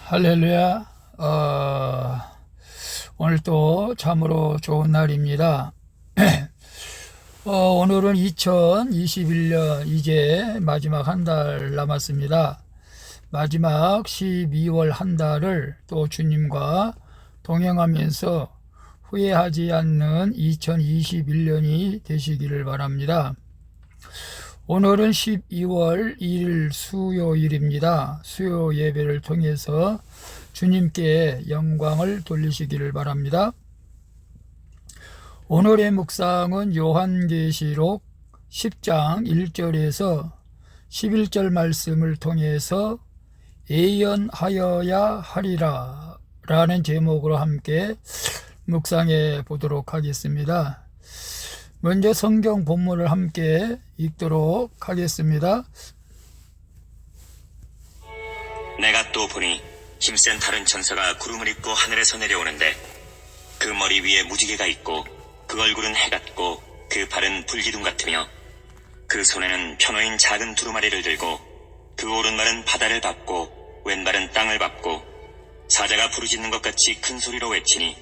할렐루야. 오늘 또 참으로 좋은 날입니다. 오늘은 2021년 이제 마지막 한 달 남았습니다. 마지막 12월 한 달을 또 주님과 동행하면서 후회하지 않는 2021년이 되시기를 바랍니다. 오늘은 12월 1일 수요일입니다. 수요 예배를 통해서 주님께 영광을 돌리시기를 바랍니다. 오늘의 묵상은 요한계시록 10장 1절에서 11절 말씀을 통해서 예언하여야 하리라 라는 제목으로 함께 묵상해 보도록 하겠습니다. 먼저 성경 본문을 함께 읽도록 하겠습니다. 내가 또 보니 힘센 다른 천사가 구름을 입고 하늘에서 내려오는데 그 머리 위에 무지개가 있고 그 얼굴은 해 같고 그 발은 불기둥 같으며 그 손에는 편호인 작은 두루마리를 들고 그 오른발은 바다를 밟고 왼발은 땅을 밟고 사자가 부르짖는 것 같이 큰 소리로 외치니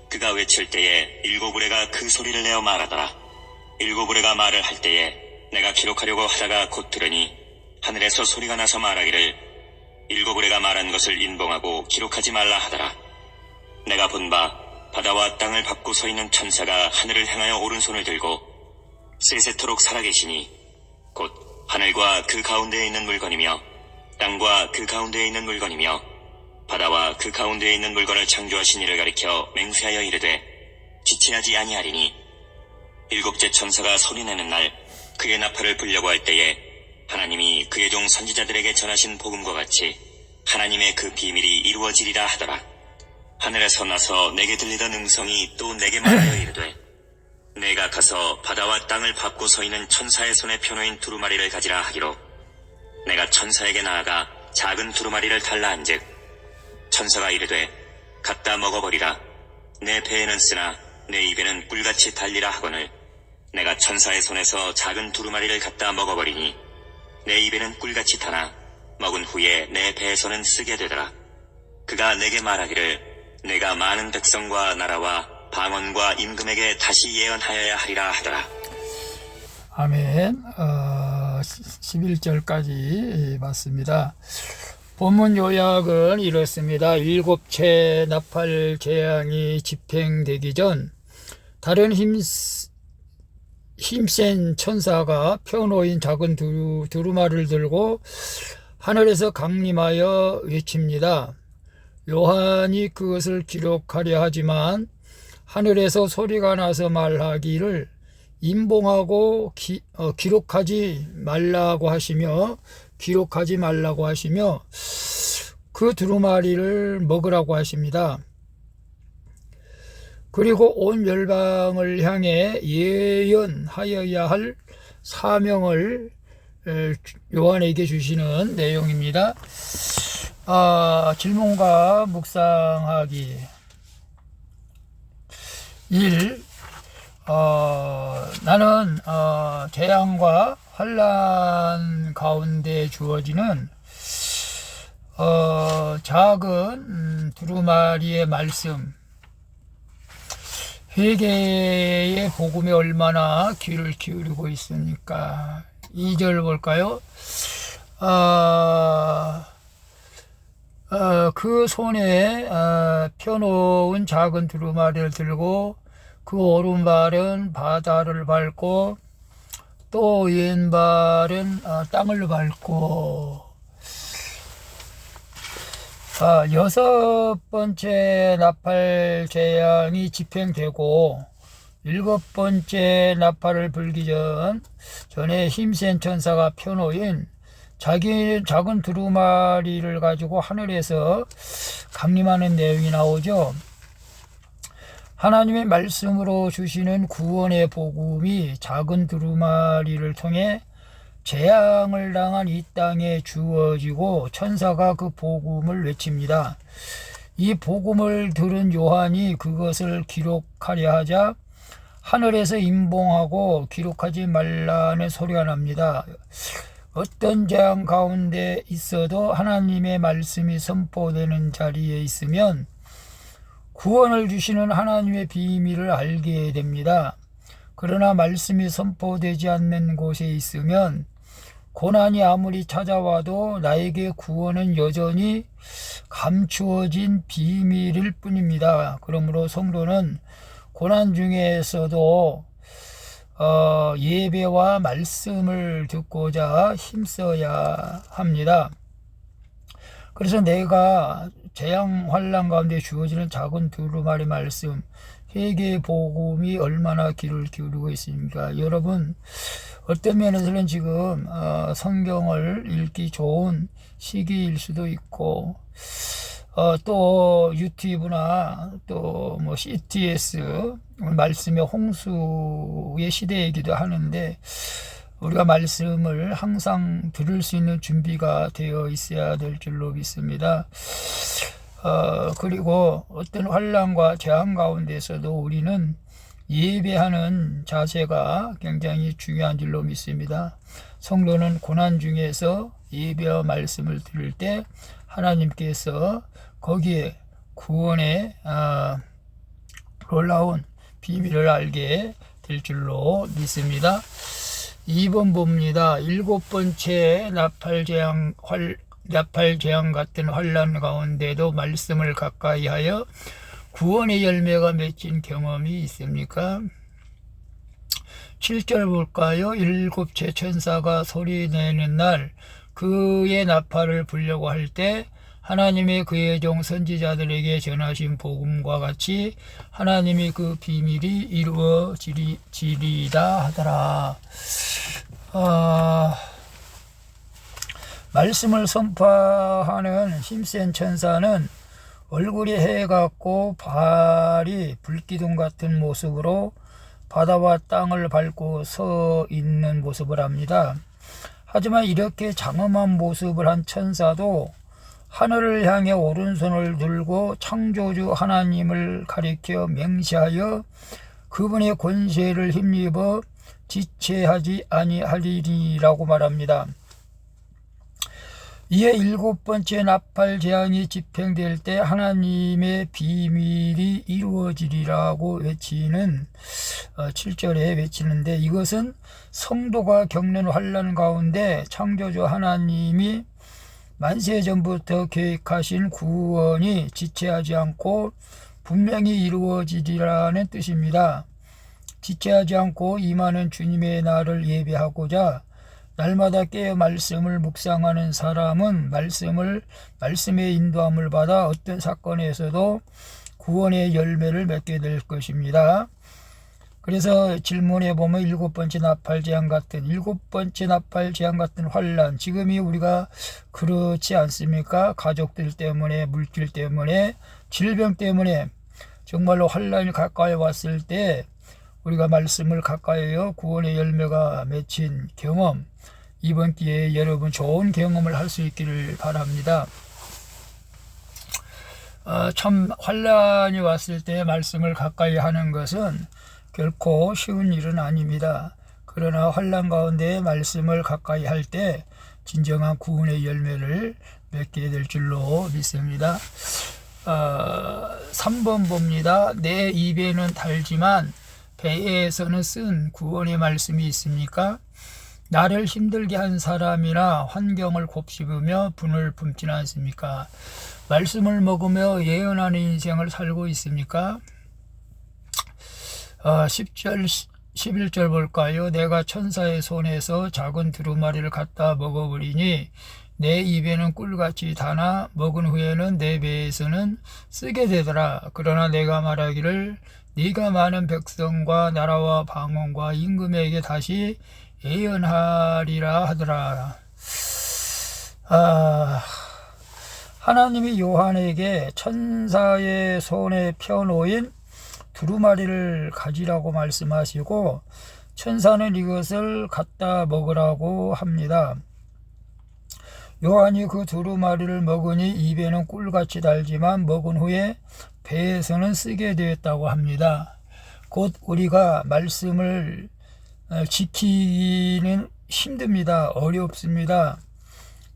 그가 외칠 때에 일곱 우레가 그 소리를 내어 말하더라. 일곱 우레가 말을 할 때에 내가 기록하려고 하다가 곧 들으니 하늘에서 소리가 나서 말하기를 일곱 우레가 말한 것을 인봉하고 기록하지 말라 하더라. 내가 본 바 바다와 땅을 밟고 서 있는 천사가 하늘을 향하여 오른손을 들고 세세토록 살아계시니 곧 하늘과 그 가운데에 있는 물건이며 땅과 그 가운데에 있는 물건이며 바다와 그 가운데에 있는 물건을 창조하신 이를 가리켜 맹세하여 이르되 지체하지 아니하리니 일곱째 천사가 소리내는 날 그의 나팔을 불려고 할 때에 하나님이 그의 종 선지자들에게 전하신 복음과 같이 하나님의 그 비밀이 이루어지리라 하더라. 하늘에서 나서 내게 들리던 음성이 또 내게 말하여 이르되 내가 가서 바다와 땅을 밟고 서 있는 천사의 손에 편호인 두루마리를 가지라 하기로 내가 천사에게 나아가 작은 두루마리를 달라 한즉 천사가 이르되 갖다 먹어버리라. 내 배에는 쓰나 내 입에는 꿀같이 달리라 하거늘 내가 천사의 손에서 작은 두루마리를 갖다 먹어버리니 내 입에는 꿀같이 타나 먹은 후에 내 배에서는 쓰게 되더라. 그가 내게 말하기를 내가 많은 백성과 나라와 방언과 임금에게 다시 예언하여야 하리라 하더라. 아멘. 11절까지 맞습니다. 본문 요약은 이렇습니다. 일곱째 나팔 재앙이 집행되기 전 다른 힘센 천사가 편호인 작은 두루마리를 들고 하늘에서 강림하여 외칩니다. 요한이 그것을 기록하려 하지만 하늘에서 소리가 나서 말하기를 인봉하고 기록하지 말라고 하시며 그 두루마리를 먹으라고 하십니다. 그리고 온 열방을 향해 예언하여야 할 사명을 요한에게 주시는 내용입니다. 질문과 묵상하기 1. 나는 재앙과 환난 가운데 주어지는 작은 두루마리의 말씀, 회개의 복음에 얼마나 귀를 기울이고 있습니까? 2절 볼까요? 그 손에 펴놓은 작은 두루마리를 들고 그 오른발은 바다를 밟고 또 왼발은 땅을 밟고 여섯 번째 나팔 재앙이 집행되고 일곱 번째 나팔을 불기 전에 힘센 천사가 펴놓인 작은 두루마리를 가지고 하늘에서 강림하는 내용이 나오죠. 하나님의 말씀으로 주시는 구원의 복음이 작은 두루마리를 통해 재앙을 당한 이 땅에 주어지고 천사가 그 복음을 외칩니다. 이 복음을 들은 요한이 그것을 기록하려 하자 하늘에서 인봉하고 기록하지 말라는 소리가 납니다. 어떤 재앙 가운데 있어도 하나님의 말씀이 선포되는 자리에 있으면 구원을 주시는 하나님의 비밀을 알게 됩니다. 그러나 말씀이 선포되지 않는 곳에 있으면 고난이 아무리 찾아와도 나에게 구원은 여전히 감추어진 비밀일 뿐입니다. 그러므로 성도는 고난 중에서도 예배와 말씀을 듣고자 힘써야 합니다. 그래서 내가 재앙 환난 가운데 주어지는 작은 두루마리 말씀, 회개의 복음이 얼마나 귀를 기울이고 있습니까? 여러분, 어떤 면에서는 지금 성경을 읽기 좋은 시기일 수도 있고, 또 유튜브나 또 뭐 CTS 말씀의 홍수의 시대이기도 하는데, 우리가 말씀을 항상 들을 수 있는 준비가 되어 있어야 될 줄로 믿습니다. 그리고 어떤 환난과 재앙 가운데서도 우리는 예배하는 자세가 굉장히 중요한 줄로 믿습니다. 성도는 고난 중에서 예배와 말씀을 들을 때 하나님께서 거기에 구원의 놀라운 비밀을 알게 될 줄로 믿습니다. 2번 봅니다. 7번째 나팔재앙 같은 환난 가운데도 말씀을 가까이 하여 구원의 열매가 맺힌 경험이 있습니까? 7절 볼까요? 7째 천사가 소리내는 날 그의 나팔을 불려고 할 때 하나님의 그의 종 선지자들에게 전하신 복음과 같이 하나님이 그 비밀이 이루어지리다 하더라. 말씀을 선포하는 힘센 천사는 얼굴이 해 같고 발이 불기둥 같은 모습으로 바다와 땅을 밟고 서 있는 모습을 합니다. 하지만 이렇게 장엄한 모습을 한 천사도 하늘을 향해 오른손을 들고 창조주 하나님을 가리켜 맹세하여 그분의 권세를 힘입어 지체하지 아니하리라고 말합니다. 이에 7번째 나팔 재앙이 집행될 때 하나님의 비밀이 이루어지리라고 외치는 7절에 외치는데, 이것은 성도가 겪는 환난 가운데 창조주 하나님이 만세 전부터 계획하신 구원이 지체하지 않고 분명히 이루어지리라는 뜻입니다. 지체하지 않고 임하는 주님의 날을 예배하고자 날마다 깨어 말씀을 묵상하는 사람은 말씀의 인도함을 받아 어떤 사건에서도 구원의 열매를 맺게 될 것입니다. 그래서 질문에 보면 7번째 나팔 재앙 같은 환난, 지금이 우리가 그렇지 않습니까? 가족들 때문에, 물질 때문에, 질병 때문에 정말로 환난이 가까이 왔을 때 우리가 말씀을 가까이여 구원의 열매가 맺힌 경험, 이번 기회에 여러분 좋은 경험을 할 수 있기를 바랍니다. 참 환난이 왔을 때 말씀을 가까이 하는 것은 결코 쉬운 일은 아닙니다. 그러나 환난 가운데 말씀을 가까이 할 때 진정한 구원의 열매를 맺게 될 줄로 믿습니다. 3번 봅니다. 내 입에는 달지만 배에서는 쓴 구원의 말씀이 있습니까? 나를 힘들게 한 사람이나 환경을 곱씹으며 분을 품지는 않습니까? 말씀을 먹으며 예언하는 인생을 살고 있습니까? 10절 11절 볼까요? 내가 천사의 손에서 작은 두루마리를 갖다 먹어버리니 내 입에는 꿀같이 다나 먹은 후에는 내 배에서는 쓰게 되더라. 그러나 내가 말하기를 네가 많은 백성과 나라와 방언과 임금에게 다시 예언하리라 하더라. 하나님이 요한에게 천사의 손에 펴놓인 두루마리를 가지라고 말씀하시고 천사는 이것을 갖다 먹으라고 합니다. 요한이 그 두루마리를 먹으니 입에는 꿀같이 달지만 먹은 후에 배에서는 쓰게 되었다고 합니다. 곧 우리가 말씀을 지키는 힘듭니다. 어렵습니다.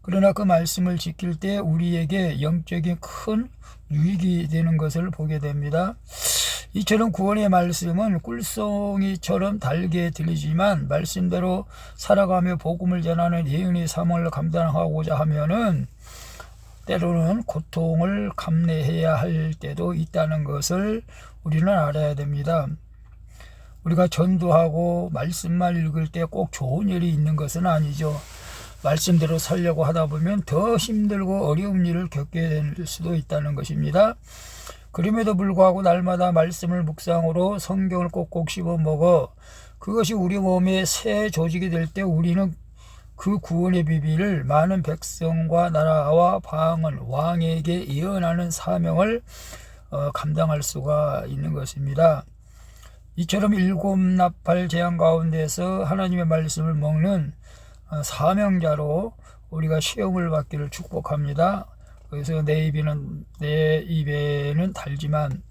그러나 그 말씀을 지킬 때 우리에게 영적인 큰 유익이 되는 것을 보게 됩니다. 이처럼 구원의 말씀은 꿀송이처럼 달게 들리지만 말씀대로 살아가며 복음을 전하는 예언의 사명을 감당하고자 하면은 때로는 고통을 감내해야 할 때도 있다는 것을 우리는 알아야 됩니다. 우리가 전도하고 말씀만 읽을 때 꼭 좋은 일이 있는 것은 아니죠. 말씀대로 살려고 하다 보면 더 힘들고 어려운 일을 겪게 될 수도 있다는 것입니다. 그럼에도 불구하고 날마다 말씀을 묵상으로 성경을 꼭꼭 씹어 먹어 그것이 우리 몸의 새 조직이 될 때 우리는 그 구원의 비밀을 많은 백성과 나라와 방언, 왕에게 예언하는 사명을 감당할 수가 있는 것입니다. 이처럼 일곱 나팔 재앙 가운데서 하나님의 말씀을 먹는 사명자로 우리가 시험을 받기를 축복합니다. 그래서 내 입에는 달지만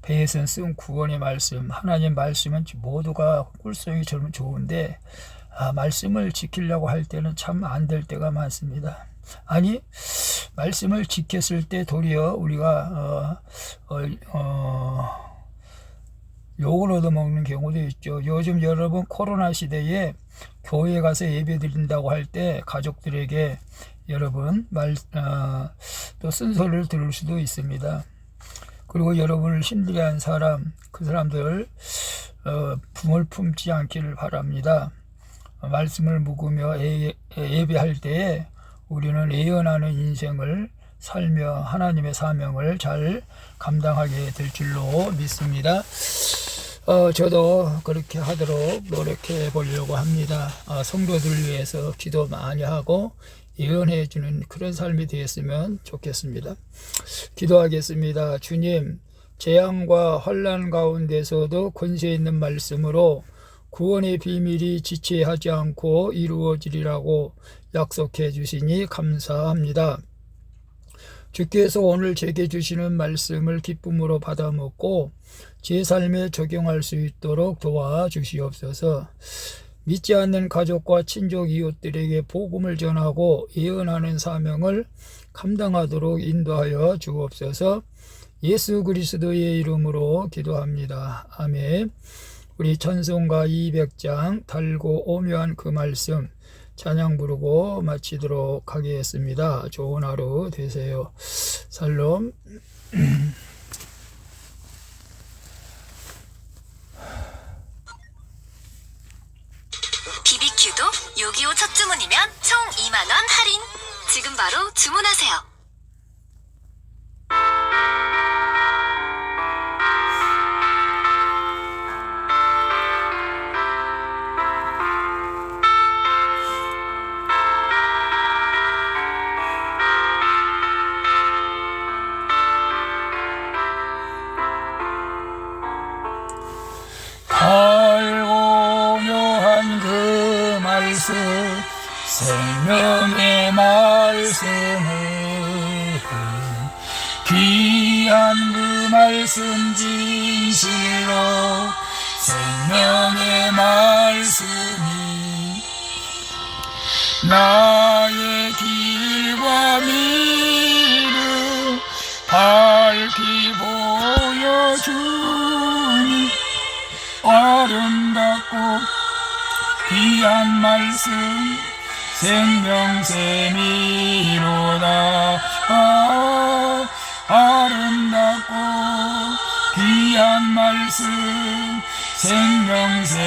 배에서는 쓴 구원의 말씀, 하나님의 말씀은 모두가 꿀송이처럼 좋은데 말씀을 지키려고 할 때는 참 안 될 때가 많습니다. 아니, 말씀을 지켰을 때 도리어 우리가 욕을 얻어먹는 경우도 있죠. 요즘 여러분 코로나 시대에 교회에 가서 예배 드린다고 할 때 가족들에게 여러분 또 쓴소리를 들을 수도 있습니다. 그리고 여러분을 힘들게 한 사람, 그 사람들 품을 품지 않기를 바랍니다. 말씀을 묵으며 예배할 때에 우리는 예언하는 인생을 살며 하나님의 사명을 잘 감당하게 될 줄로 믿습니다. 저도 그렇게 하도록 노력해 보려고 합니다. 성도들을 위해서 기도 많이 하고 예언해 주는 그런 삶이 되었으면 좋겠습니다. 기도하겠습니다. 주님, 재앙과 환난 가운데서도 권세 있는 말씀으로 구원의 비밀이 지체하지 않고 이루어지리라고 약속해 주시니 감사합니다. 주께서 오늘 제게 주시는 말씀을 기쁨으로 받아 먹고 제 삶에 적용할 수 있도록 도와주시옵소서. 믿지 않는 가족과 친족 이웃들에게 복음을 전하고 예언하는 사명을 감당하도록 인도하여 주옵소서. 예수 그리스도의 이름으로 기도합니다. 아멘. 우리 찬송가 200장 달고 오묘한 그 말씀 찬양 부르고 마치도록 하겠습니다. 좋은 하루 되세요. 살롬. BBQ도 625 첫 주문이면 총 2만원 할인. 지금 바로 주문하세요. 달고묘한 그 말씀, 생명의 말씀을 귀한 그 말씀 진실로 생명의 말씀이 나의 길과 미를 밝히 보여주니 아름답고 귀한 말씀 생명샘이로다. 아름답고 귀한 말씀 생명샘이로다.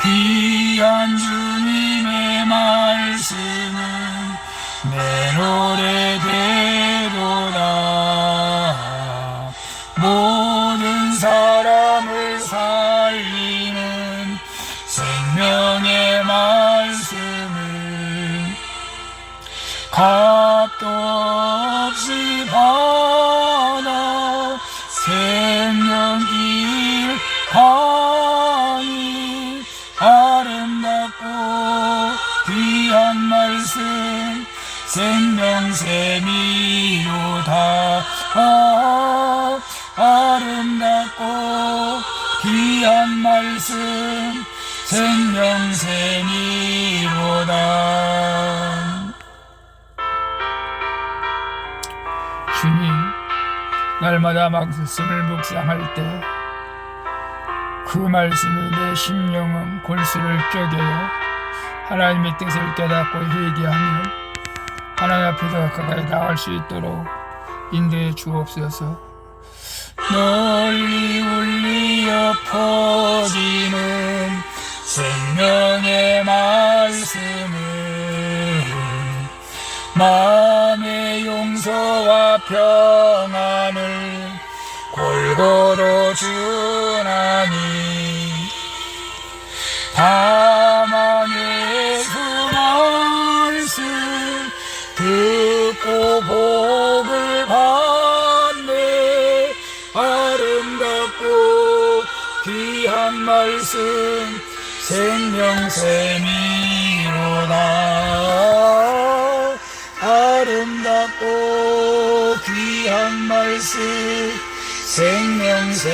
귀한 주님의 말씀은 내 노래대로다. 모든 사람을 살리는 생명의 말씀을 값도 없이 받아 생명길 하니 아름답고 귀한 말씀 생명샘이로다. 아름답고 귀한 귀한 말씀 생명샘이로다. 주님, 날마다 말씀을 묵상할 때 그 말씀이 내 심령은 골수를 쪼개요. 하나님의 뜻을 깨닫고 회개하며 하나님 앞에 더 가까이 나갈 수 있도록 인도해 주옵소서. 널리 울리어 퍼지는 생명의 말씀은 마음의 용서와 평안을 골고루 주나니 다만 예수 말씀 듣고 복을 받네. 아름답고 귀한 말씀 생명샘이로다. 아름답고 귀한 말씀 생명샘이로다.